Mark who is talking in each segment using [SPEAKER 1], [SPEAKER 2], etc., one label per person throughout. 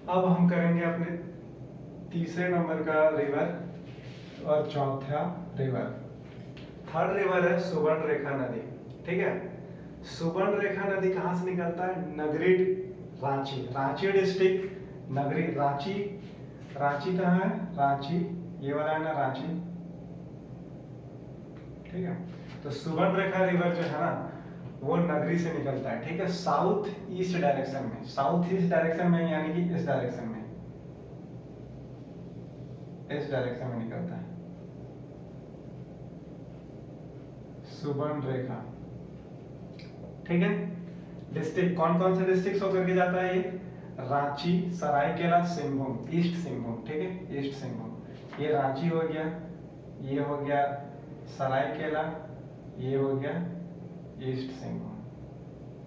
[SPEAKER 1] अब हम करेंगे अपने तीसरे नंबर का रिवर और चौथा रिवर। थर्ड रिवर है सुवर्णरेखा नदी। ठीक है, सुवर्णरेखा नदी कहाँ से निकलता है? नगरी रांची, रांची डिस्ट्रिक्ट नगरी रांची। रांची कहाँ है? रांची, ये वाला है ना रांची। ठीक है, तो सुवर्णरेखा रिवर जो है ना वो नगरी से निकलता है। ठीक है, साउथ ईस्ट डायरेक्शन में, साउथ ईस्ट डायरेक्शन में यानी कि इस डायरेक्शन में, इस डायरेक्शन में निकलता है सुवर्णरेखा। ठीक है, डिस्ट्रिक्ट कौन कौन से डिस्ट्रिक्ट होकर के जाता है? ये रांची, सरायकेला, सिंहभूम, ईस्ट सिंहभूम। ठीक है, ईस्ट सिंहभूम, ये रांची हो गया, ये हो गया सरायकेला, ये हो गया ईस्ट सिंहभूम।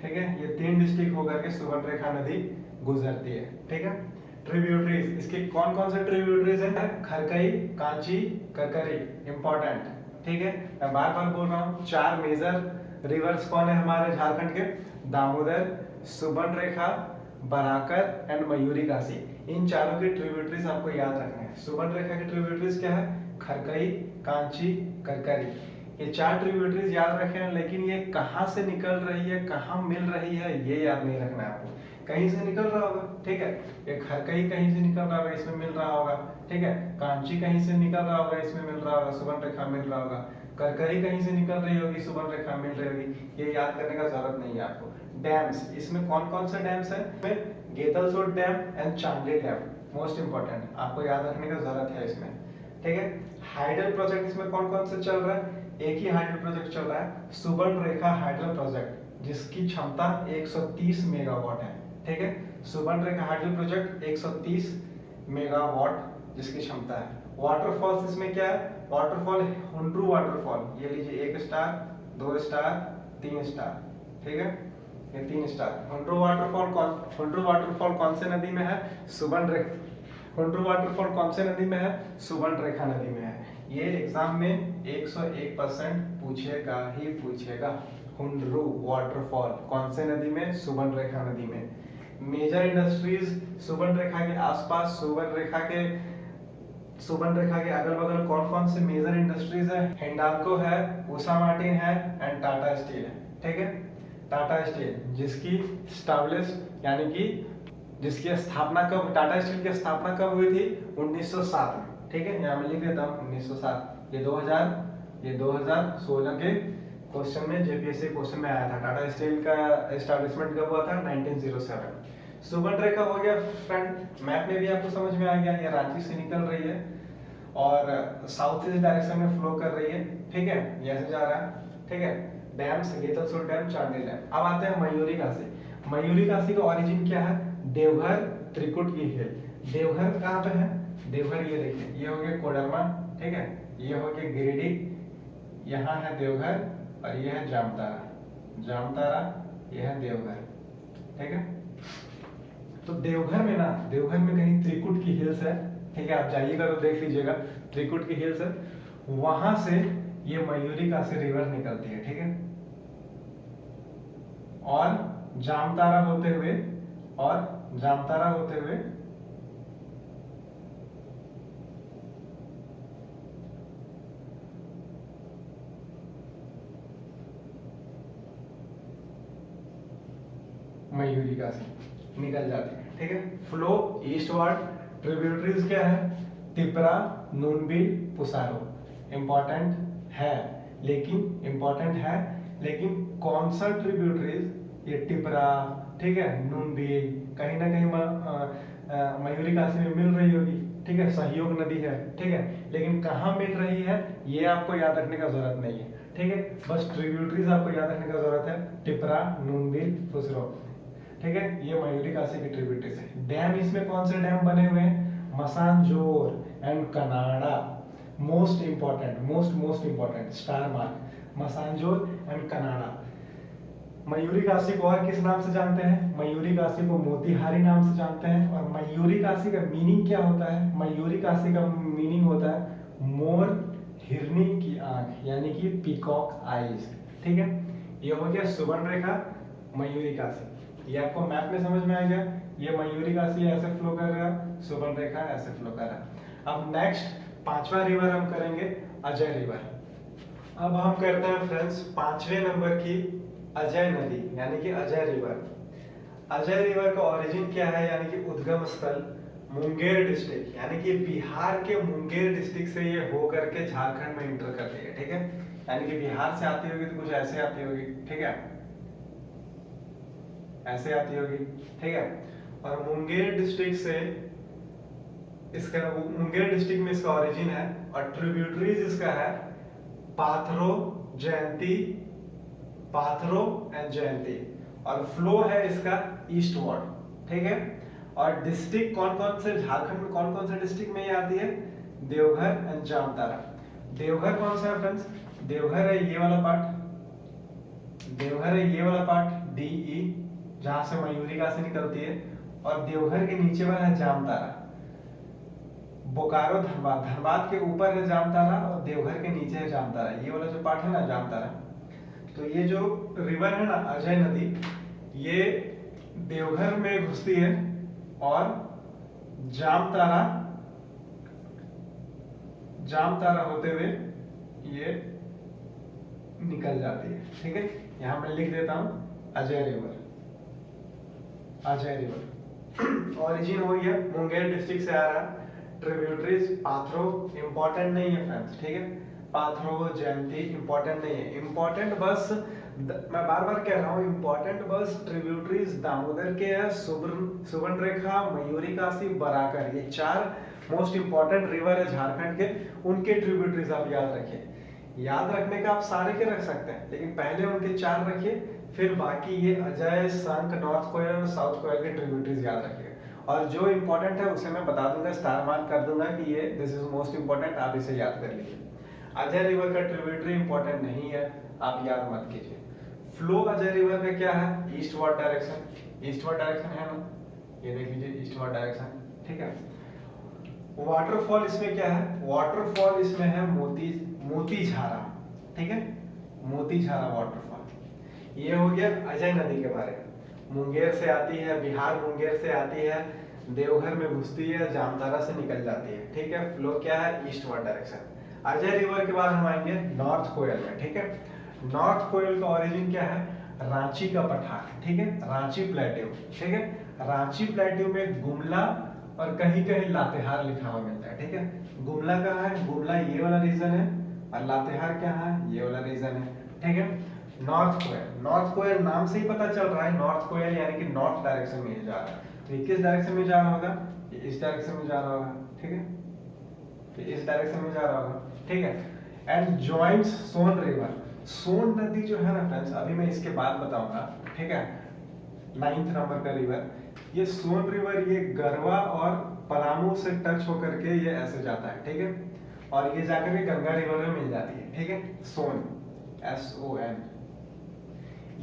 [SPEAKER 1] ठीक है, ये 3 डिस्ट्रिक्ट होकर के सुवर्णरेखा नदी गुजरती है। ठीक है, ट्रिब्यूटरीज, इसके कौन कौन से ट्रिब्यूटरीज हैं? खरकई, कांची, करकरी, इंपॉर्टेंट। ठीक है, मैं बार बार बोल रहा हूँ, 4 मेजर रिवर्स कौन है हमारे झारखंड के? दामोदर, सुवर्णरेखा, बराकर एंड मयूरी काशी। इन चारों के ट्रिब्यूटरीज आपको याद रखने हैं। सुवर्णरेखा के ट्रिब्यूटरीज क्या है? खरकई, कांची, करकरी। ये 4 ट्रिब्यूटरीज याद रखें, लेकिन ये कहाँ से निकल रही है, कहाँ मिल रही है, ये याद नहीं रखना है आपको। कहीं से निकल रहा होगा, ठीक है, ये खरकई कहीं से निकल रहा होगा, इसमें मिल रहा होगा। ठीक है, कांची कहीं से निकल रहा होगा, इसमें मिल रहा होगा, सुवर्णरेखा मिल रहा होगा। करकरी कहीं से निकल रही होगी, सुवर्णरेखा मिल रही होगी। ये याद करने का जरूरत नहीं है आपको। डैम्स, इसमें कौन कौन से डैम्स है? Getalsud dam and Chandil dam, most important, आपको याद रखने का जरूरत है इसमें। ठीक है, हाइडल प्रोजेक्ट इसमें कौन कौन से चल रहा है? एक ही हाइडल प्रोजेक्ट चल रहा है, सुवर्णरेखा हाइडल प्रोजेक्ट, जिसकी क्षमता 130 मेगावाट है। ठीक है, सुवर्णरेखा हाइडल प्रोजेक्ट 130 मेगावाट जिसकी क्षमता है। वाटरफॉल्स इसमें क्या है? वाटरफॉल हुंड्रू वाटरफॉल, ये लीजिए 1 स्टार, 2 स्टार, 3 स्टार। ठीक है, ये 3 स्टार। हुंड्रू वाटरफॉल कौन से नदी में है? सुवर्णरेखा। हुंड्रू वाटरफॉल कौन से नदी में है? सुवर्णरेखा नदी में है। ये एग्जाम में 101% पूछेगा ही पूछेगा। हुंड्रू वाटरफॉल कौन से नदी में? सुवर्णरेखा नदी में। मेजर इंडस्ट्रीज सुवर्णरेखा के आसपास, सुवर्णरेखा के अगल बगल कौन कौन से मेजर इंडस्ट्रीज है? हिंडाल्को है, उषा मार्टिन है एंड टाटा स्टील है। ठीक है, टाटा स्टील जिसकी स्टैब्लिश यानी कि जिसकी स्थापना कब, टाटा स्टील की स्थापना कब हुई थी? 1907 में। ठीक है, यहाँ में लिख देता हूँ 1907। ये 2016 के क्वेश्चन में, जेपीएससी क्वेश्चन में आया था। टाटा स्टील का एस्टैब्लिशमेंट कब हुआ था? 1907। सुवर्णरेखा हो गया फ्रंट, मैप में भी आपको समझ में आ गया, ये रांची से निकल रही है और साउथ ईस्ट डायरेक्शन में फ्लो कर रही है। ठीक है, ये ऐसे जा रहा है। ठीक है, डैम्स, गेतलसोट डैम, चांडली डैम। अब आते हैं मयूरी काशी। मयूरी काशी का ओरिजिन क्या है? देवघर, त्रिकुट की हिल। देवघर कहाँ पे है? देवघर ये देखिए, ये हो गया कोडरमा। ठीक है, ये हो गया गिरिडीह, यहाँ है देवघर और ये है जामतारा। जामतारा, ये है देवघर। ठीक है, तो देवघर में ना, देवघर में कहीं त्रिकुट की हिल्स है। ठीक है, आप जाइएगा तो देख लीजिएगा, त्रिकुट की हिल्स है, वहां से ये मयूरी काशी रिवर निकलती है। ठीक है, और जामतारा होते हुए मयूरी काशी निकल जाती है। ठीक है, फ्लो ईस्टवर्ड। ट्रिब्यूटरीज क्या है? तिपरा, नूनबील, पुसारो। इंपॉर्टेंट है, लेकिन कौन सा ट्रिब्यूटरीज? ये टिपरा, ठीक है, नूनबील, कहीं ना कहीं मयूरी काशी में मिल रही होगी। ठीक है, सहयोग नदी है। ठीक है, लेकिन कहाँ मिल रही है ये आपको याद रखने का जरूरत नहीं है। ठीक है, बस ट्रिब्यूटरीज आपको याद रखने का जरूरत है, टिपरा, नूनबील, पुसरो। ठीक है, ये मयूरी काशी की ट्रिब्यूटरीज है। डैम इसमें कौन से डैम बने हुए हैं? Massanjore and Canada. Most important star mark, Massanjore and Canada. मयूरी काशी को और किस नाम से जानते हैं? मयूरी काशी को मोतीहारी नाम से जानते हैं। और मयूरी काशी का मीनिंग क्या होता है? मयूरी काशी का मीनिंग होता है मोर, हिरनी की आंख, यानी कि पीकॉक आईज। ठीक है, ये हो गया सुवर्णरेखा, मयूरी काशी। ये आपको मैप में समझ में आ गया। ये मयूरी काशी ऐसे फ्लो कर रहा है, सुवर्णरेखा ऐसे फ्लो कर रहा है। अब नेक्स्ट 5वां रिवर हम करेंगे अजय रिवर। अब हम करते हैं फ्रेंड्स 5वें नंबर की अजय नदी यानी कि अजय रिवर। अजय रिवर का ओरिजिन क्या है यानी कि उद्गम स्थल मुंगेर डिस्ट्रिक्ट यानी कि बिहार के मुंगेर डिस्ट्रिक्ट से ये हो करके झारखंड में इंटर करती है, ठीक है। यानी कि बिहार से आती होगी तो कुछ ऐसे आती होगी, ठीक है, ऐसे आती होगी, ठीक है। और मुंगेर डिस्ट्रिक्ट से इसका मुंगेर डिस्ट्रिक्ट में इसका ओरिजिन है और ट्रिब्यूटरीज इसका है पाथरो, जयंती, पाथरो एंड जयंती और फ्लो है इसका ईस्टवर्ड, ठीक है। और डिस्ट्रिक्ट कौन कौन से झारखंड में कौन कौन से डिस्ट्रिक्ट में ये आती है? देवघर एंड जामतारा। देवघर कौन सा है फ्रेंड्स? देवघर है ये वाला पार्ट, देवघर है ये वाला पार्ट DE जहां से मयूरी काशी निकलती है और देवघर के नीचे वाला है जामतारा। बोकारो धनबाद, धनबाद के ऊपर है जामतारा और देवघर के नीचे है जामतारा, ये वाला जो पार्ट है ना जामतारा। तो ये जो रिवर है ना अजय नदी, ये देवघर में घुसती है और जामतारा जामतारा होते हुए ये निकल जाती है, ठीक है। यहां मैं लिख देता हूं Ajay river, Ajay river. Origin हो गया मुंगेर डिस्ट्रिक्ट से आ रहा है। ट्रिब्यूटरीज पाथरो इंपॉर्टेंट नहीं है फ्रेंड्स, ठीक है। पाथरो, जयंती इंपॉर्टेंट नहीं है, इंपॉर्टेंट बस मैं बार बार कह रहा हूँ इंपॉर्टेंट बस ट्रिब्यूटरीज दामोदर के है, सुवर्णरेखा, मयूरी काशी, बराकर, ये 4 मोस्ट इंपॉर्टेंट रिवर है झारखंड के, उनके ट्रिब्यूटरीज आप याद रखिए। याद रखने का आप सारे के रख सकते हैं लेकिन पहले उनके 4 रखिए, फिर बाकी ये अजय, संक, नॉर्थ कोयल और साउथ कोयल के ट्रिब्यूटरीज याद रखिए। और जो इंपॉर्टेंट है उसे मैं बता दूंगा, स्टार मार्क कर दूंगा कि ये दिस इज मोस्ट इंपॉर्टेंट, आप इसे याद कर लीजिए। अजय रिवर का ट्रिब्यूटरी इंपॉर्टेंट नहीं है, आप याद मत कीजिए। फ्लो अजय रिवर का क्या है? ईस्टवर्ड डायरेक्शन, ईस्टवर्ड डायरेक्शन है ना, ये देख लीजिए ईस्टवर्ड डायरेक्शन, ठीक है। वाटरफॉल इसमें क्या है? वाटरफॉल इसमें है मोतीझारा, ठीक है, मोतीझारा वाटरफॉल। ये हो गया अजय नदी के बारे में। मुंगेर से आती है, बिहार मुंगेर से आती है, देवघर में घुसती है, जामतारा से निकल जाती है, ठीक है। फ्लो क्या है? Eastward direction. अजय रिवर के बाद हम आएंगे नॉर्थ कोयल में, ठीक है। नॉर्थ कोयल का ओरिजिन क्या है? रांची का पठार, ठीक है, रांची प्लेट्यू, ठीक है। रांची प्लेट्यू में गुमला और कहीं कहीं लातेहार लिखा हुआ मिलता है, ठीक है। गुमला कहाँ है? गुमला ये वाला रीजन है और लातेहार क्या है? ये वाला रीजन है, ठीक है। नॉर्थ कोयल, नॉर्थ कोयल नाम से ही पता चल रहा है नॉर्थ कोयल यानी कि नॉर्थ डायरेक्शन में जा रहा है। तो ये किस डायरेक्शन में जा रहा होगा? ये इस डायरेक्शन में जा रहा होगा, ठीक है, तो इस डायरेक्शन में जा रहा होगा, ठीक है। And joins Son river. Son नदी जो है ना फ्रेंड्स, अभी मैं इसके बाद बताऊंगा, ठीक है। 9th नंबर का रिवर, ये सोन रिवर ये गरवा और पलामू से टच होकर के ये ऐसे जाता है, ठीक है। और ये जाकर के गंगा रिवर में मिल जाती है, ठीक है। सोन, SON।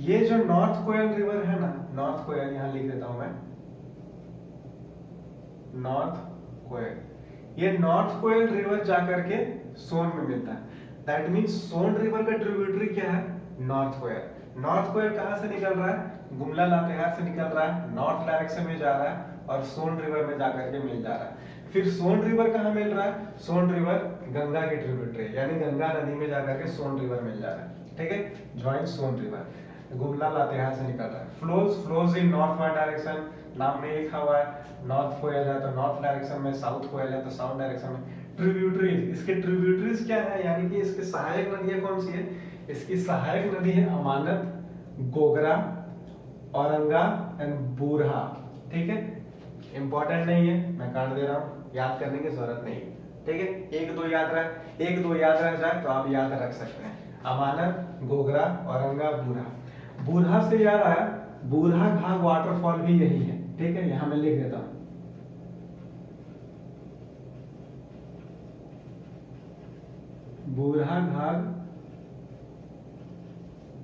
[SPEAKER 1] ये जो नॉर्थ कोयल रिवर है ना, नॉर्थ कोयल यहां लिख देता हूं मैं, नॉर्थ कोयल, ये नॉर्थ कोयल रिवर जाकर के सोन में मिलता है। दैट मींस सोन रिवर का ट्रिब्यूटरी क्या है? नॉर्थ कोयल। नॉर्थ कोयल कहां से निकल रहा है? गुमला लातेहार से निकल रहा है, नॉर्थ डायरेक्शन में जा रहा है और सोन रिवर में जाकर के मिल जा रहा है। फिर सोन रिवर कहां मिल रहा है? सोन रिवर गंगा के ट्रिब्यूटरी यानी गंगा नदी में जाकर के सोन रिवर मिल जा रहा है, ठीक है। जॉइंट सोन रिवर गुमला लातेहार से निकल रहा है। फ्लोज इन नॉर्थवर्ड डायरेक्शन, नाम में लिखा हुआ है। नॉर्थ कोयल है तो नॉर्थ डायरेक्शन में, साउथ कोयल है तो साउथ डायरेक्शन में। ट्रिब्यूटरीज, इसके ट्रिब्यूटरीज क्या है यानी कि इसकी सहायक नदियां कौन सी है? इसकी सहायक नदी है अमानत, गोगरा, औरंगा एंड बूरहा, ठीक है। इंपॉर्टेंट नहीं है, मैं काट दे रहा हूं, याद करने की जरूरत नहीं, ठीक है। 1-2 याद रह जाए तो आप याद रख सकते हैं। अमानत, गोगरा, औरंगा, बूरहा। बूरहा से याद आया, बूरहा घाट वाटरफॉल भी यही है, ठीक है, यहां मैं लिख देता हूं। बूरहा घाट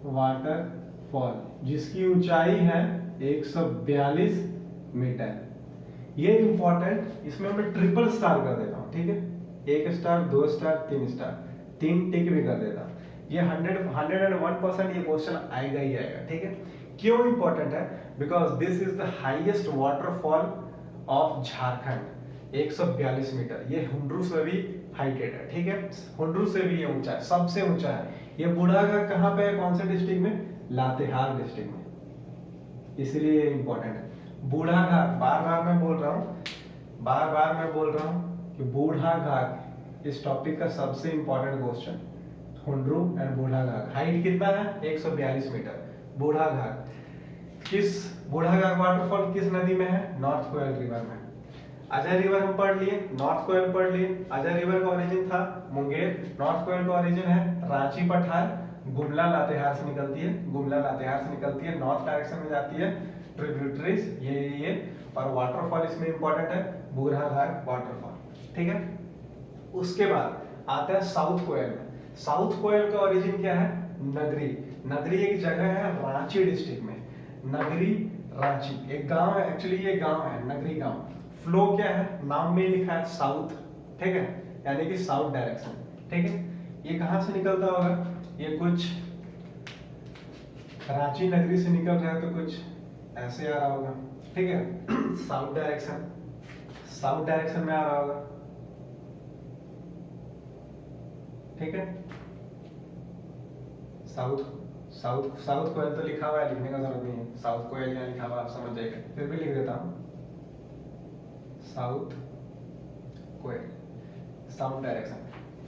[SPEAKER 1] वाटरफॉल जिसकी ऊंचाई है 142 मीटर। ये इंपॉर्टेंट, इसमें मैं ट्रिपल स्टार कर देता हूं, ठीक है। 1 स्टार, 2 स्टार, 3 स्टार, 3 टिक भी कर देता हूं। ये 101% ये क्वेश्चन आएगा ही आएगा, ठीक है। क्यों इंपॉर्टेंट है? Because this is the highest waterfall of Jharkhand, 142 metre. ये हुंड्रू से भी हाइटेड है, ठीक है, हुंड्रू से भी ये ऊंचा है, सबसे ऊंचा है। ये बूढ़ाघाट कहाँ पे है, कौन से डिस्ट्रिक्ट में? लातेहार डिस्ट्रिक्ट में, इसलिए ये इंपॉर्टेंट है। बूढ़ाघाट, बार बार मैं बोल रहा हूँ कि बूढ़ाघाट इस टॉपिक का सबसे important question. Hundru and Budhaghat, height कितना है? 142 मीटर। बूढ़ाघाट वाटरफॉल किस नदी में है? नॉर्थ कोयल रिवर में। अजय रिवर हम पढ़ लिए, नॉर्थ कोयल पढ़ लिए। अजय रिवर का ओरिजिन था मुंगेर, नॉर्थ कोयल का ओरिजिन है रांची पठार, गुमला लातेहार से निकलती है, नॉर्थ डायरेक्शन में जाती है, ट्रिब्यूटरीज ये और वाटरफॉल इसमें इंपॉर्टेंट है बूढ़ाघाट वाटरफॉल, ठीक है। उसके बाद आता है साउथ कोयल में। साउथ कोयल का ओरिजिन क्या है? नगरी एक जगह है रांची डिस्ट्रिक्ट में, नगरी रांची एक गांव है, एक्चुअली ये गांव है नगरी गांव। फ्लो क्या है? नाम में लिखा है साउथ, ठीक है, यानी कि साउथ डायरेक्शन, ठीक है। ये कहां से निकलता होगा? ये कुछ रांची नगरी से निकल रहा है तो कुछ ऐसे आ रहा होगा, ठीक है। साउथ डायरेक्शन में आ रहा होगा, ठीक है। साउथ कोयल तो लिखा हुआ है, लिखने का जरूरत नहीं है, साउथ कोयल यहाँ लिखा हुआ आप समझ जाएगा, फिर भी लिख देता हूँ south Koel, south direction,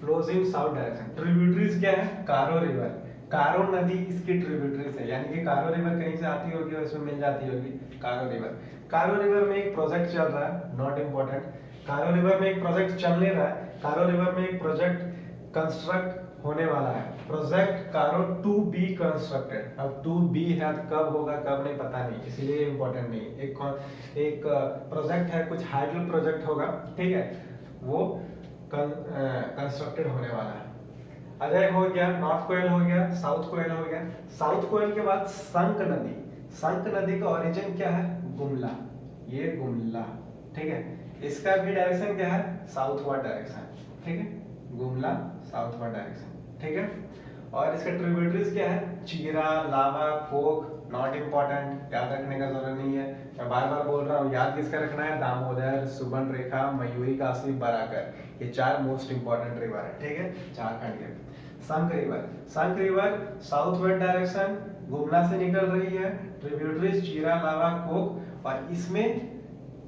[SPEAKER 1] flows in south direction. Tributaries क्या है? कारो रिवर, कारो नदी इसकी ट्रिब्यूटरीज है, यानी कि कारो रिवर कहीं से आती होगी और इसमें मिल जाती होगी कारो रिवर। कारो रिवर में एक प्रोजेक्ट चल रहा है, नॉट इंपॉर्टेंट। कारो रिवर में एक प्रोजेक्ट चल नहीं रहा है, कारो रिवर में एक प्रोजेक्ट कंस्ट्रक्ट होने वाला है, प्रोजेक्ट कारो टू बी कंस्ट्रक्टेड। अब टू बी है, कब होगा कब नहीं पता नहीं, इसलिए इंपॉर्टेंट नहीं। एक प्रोजेक्ट है, कुछ हाइडल प्रोजेक्ट होगा, ठीक है, वो कंस्ट्रक्टेड होने वाला है। अजय हो गया, नॉर्थ कोयल हो गया, साउथ कोयल हो गया। साउथ कोयल के बाद संक नदी का ओरिजिन क्या है? गुमला, ये गुमला, ठीक है। इसका भी डायरेक्शन क्या है? साउथवर्ड डायरेक्शन, ठीक है, गुमला साउथवर्ड डायरेक्शन, ठीक है। और इसका ट्रिब्यूटरीज क्या है? चीरा, लावा, कोक, नॉट इंपॉर्टेंट, याद रखने का जरूरत नहीं है। मैं बार बार बोल रहा हूँ, याद किसका रखना है? दामोदर, सुबर्णरेखा, मयूरी, काशी, बराकर, ये 4 मोस्ट इंपॉर्टेंट रिवर है, ठीक है, झारखंड के। संक रिवर साउथवर्ड डायरेक्शन, गुमला से निकल रही है, ट्रिब्यूटरीज चीरा, लावा, कोक, और इसमें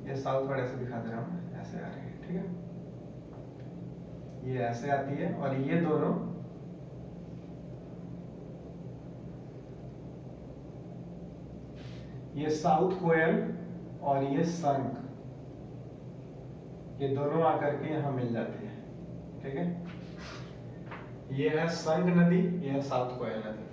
[SPEAKER 1] ये साउथवर्ड ऐसे दिखा दे रहा हूँ, ऐसे आ रही है, ठीक है, ये ऐसे आती है, और ये दोनों ये साउथ कोयल और ये संक, ये दोनों आकर के यहां मिल जाती है, ठीक है। ये है संक नदी, ये है साउथ कोयल नदी।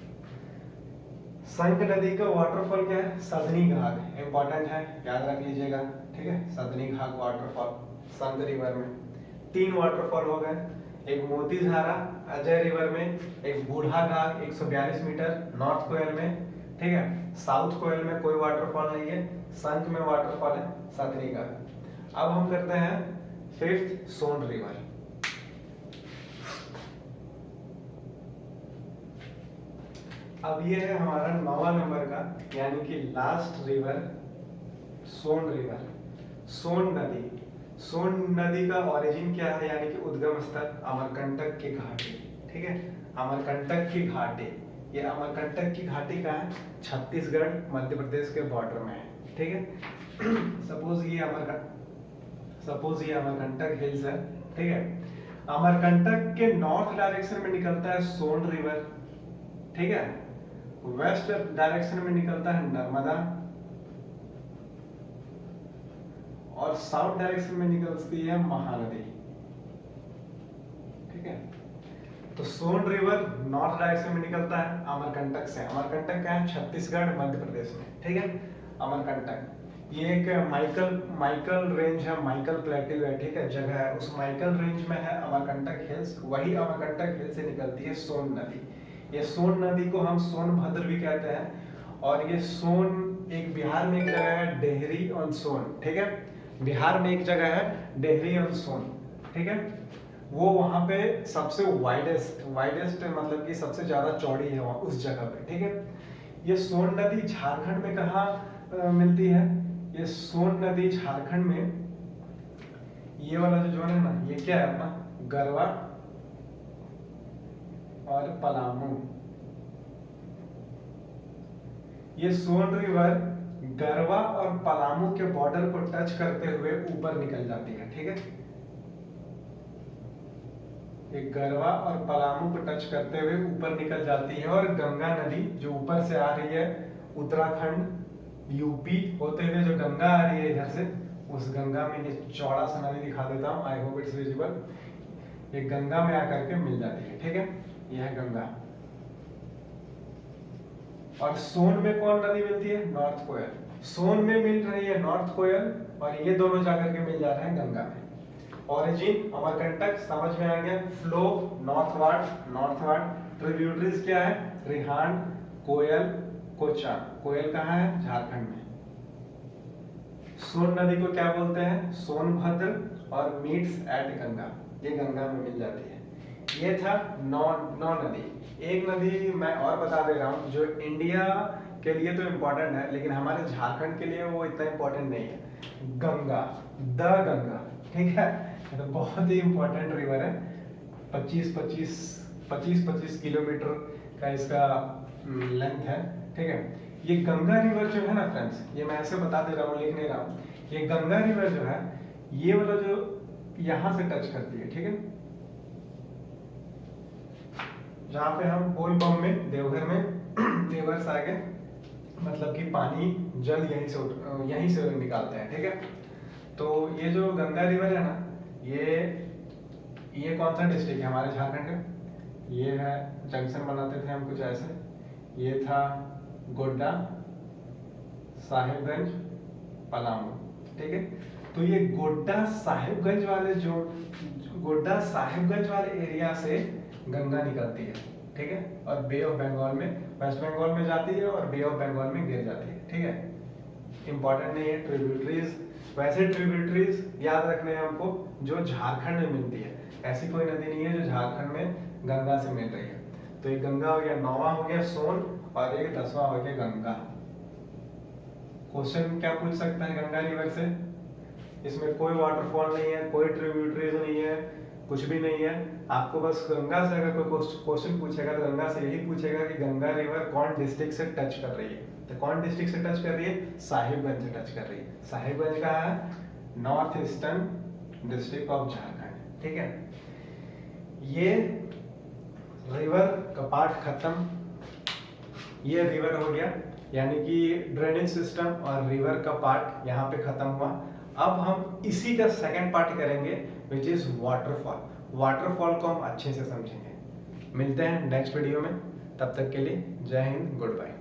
[SPEAKER 1] संक नदी का वाटरफॉल क्या है? सदनी घाट, इंपॉर्टेंट है, याद रख लीजिएगा, ठीक है। सदनी घाट वाटरफॉल संक रिवर में 3 वाटरफॉल हो गए, एक मोतीधारा अजय रिवर में, एक बूढ़ाघाट 142 मीटर नॉर्थ कोयल में, ठीक है। साउथ कोयल में कोई वाटरफॉल नहीं है, संक में वाटरफॉल है सदनी घाट। अब हम करते हैं 5th सोन रिवर। अब ये है हमारा 9वां नंबर का, यानी कि लास्ट रिवर, सोन रिवर। सोन नदी का ओरिजिन क्या है, यानी कि उद्गम स्थल अमरकंटक की घाटी, ठीक है, अमरकंटक की घाटी। ये अमरकंटक की घाटी का है, छत्तीसगढ़ मध्य प्रदेश के बॉर्डर में है, ठीक है। सपोज ये अमरकंटक हिल्स है, ठीक है। अमरकंटक के नॉर्थ डायरेक्शन में निकलता है सोन रिवर, ठीक है। वेस्ट डायरेक्शन में निकलता है नर्मदा, और साउथ डायरेक्शन में निकलती है महानदी, ठीक है। तो सोन रिवर नॉर्थ डायरेक्शन में निकलता है अमरकंटक से। अमरकंटक का है छत्तीसगढ़ मध्य प्रदेश में, ठीक है। अमरकंटक ये एक माइकल रेंज है, माइकल प्लेट्यू है, ठीक है, जगह है, उस माइकल रेंज में है अमरकंटक हिल्स। वही अमरकंटक हिल्स से निकलती है सोन नदी। ये सोन नदी को हम सोनभद्र भी कहते हैं, और ये सोन एक बिहार में एक जगह है डेहरी ऑन सोन, ठीक है, बिहार में एक जगह है डेहरी ऑन सोन, ठीक है। वो वहां पे सबसे वाइडेस्ट मतलब कि सबसे ज्यादा चौड़ी है वहाँ उस जगह पे, ठीक है। ये सोन नदी झारखंड में कहाँ मिलती है? ये सोन नदी झारखंड में, ये वाला जो जोन है ना, ये क्या है अपना गरवा और पलामू। ये सोन रिवर गरवा और पलामू के बॉर्डर को टच करते हुए ऊपर निकल जाती है, ठीक है। ये गरवा और पलामू को टच करते हुए ऊपर निकल जाती है, और गंगा नदी जो ऊपर से आ रही है उत्तराखंड यूपी होते हुए जो गंगा आ रही है इधर से, उस गंगा में ये चौड़ा सा नदी दिखा देता हूँ, आई होप इट्स विजिबल। ये गंगा में आकर के मिल जाती है, ठीक है। यह है गंगा। और सोन में कौन नदी मिलती है? नॉर्थ कोयल। सोन में मिल रही है नॉर्थ कोयल, और ये दोनों जाकर के मिल जा रहे हैं गंगा में। ओरिजिन अमरकंटक समझ में आ गया। Flow northward. ट्रिब्यूटरीज क्या है? रिहांड, कोयल, कोचा। कोयल कहाँ है? झारखंड में। सोन नदी को क्या बोलते हैं? सोनभद्र, और मीट्स एट गंगा, ये गंगा में मिल जाती है। ये था नौ नदी। एक नदी मैं और बता दे रहा हूँ जो इंडिया के लिए तो इम्पोर्टेंट है, लेकिन हमारे झारखंड के लिए वो इतना इम्पोर्टेंट नहीं है। गंगा, द गंगा, ठीक है। तो बहुत ही इम्पोर्टेंट रिवर है। 25 किलोमीटर का इसका लेंथ है, ठीक है। ये गंगा रिवर जो है ना फ्रेंड्स, ये मैं ऐसे बता दे रहा हूँ, लिख नहीं रहा हूँ। ये गंगा रिवर जो है, ये वाला जो यहाँ से टच करती है, ठीक है। जहाँ पे हम बोल बम में देवघर में देवघर से आगे मतलब कि पानी जल यहीं से निकालते हैं, ठीक है। तो ये जो गंगा रिवर है ना, ये कौन सा डिस्ट्रिक्ट है हमारे झारखंड का? ये है, जंक्शन बनाते थे हम कुछ ऐसे, ये था गोड्डा, साहिबगंज, पलामू, ठीक है। तो ये गोड्डा साहिबगंज वाले एरिया से गंगा निकलती है, ठीक है। और बे ऑफ बंगाल में, वेस्ट बंगाल में जाती है, और बे ऑफ बंगाल में गिर जाती है, ठीक है। इंपॉर्टेंट नहीं है ट्रिब्यूटरीज। वैसे ट्रिब्यूटरीज याद रखने हैं हमको जो झारखंड में मिलती है। ऐसी कोई नदी नहीं है जो झारखंड में गंगा से मिल रही है। तो एक गंगा हो गया, 9वां हो गया सोन, और एक 10वां हो गया गंगा। क्वेश्चन क्या पूछ सकता है गंगा रिवर से? इसमें कोई वाटरफॉल नहीं है, कोई ट्रिब्यूटरीज नहीं है, कुछ भी नहीं है। आपको बस गंगा से अगर कोई क्वेश्चन पूछेगा तो गंगा से यही पूछेगा कि गंगा रिवर कौन डिस्ट्रिक्ट से टच कर रही है। तो कौन डिस्ट्रिक्ट से टच कर रही है? साहिबगंज से टच कर रही है। साहिबगंज का है north eastern district of Jharkhand, ठीक है। ये रिवर का पार्ट खत्म। ये रिवर हो गया, यानी कि ड्रेनेज सिस्टम और रिवर का पार्ट यहाँ पे खत्म हुआ। अब हम इसी का सेकंड पार्ट करेंगे, विच इज वाटरफॉल। वाटरफॉल को हम अच्छे से समझेंगे। मिलते हैं नेक्स्ट वीडियो में, तब तक के लिए जय हिंद, गुड बाय।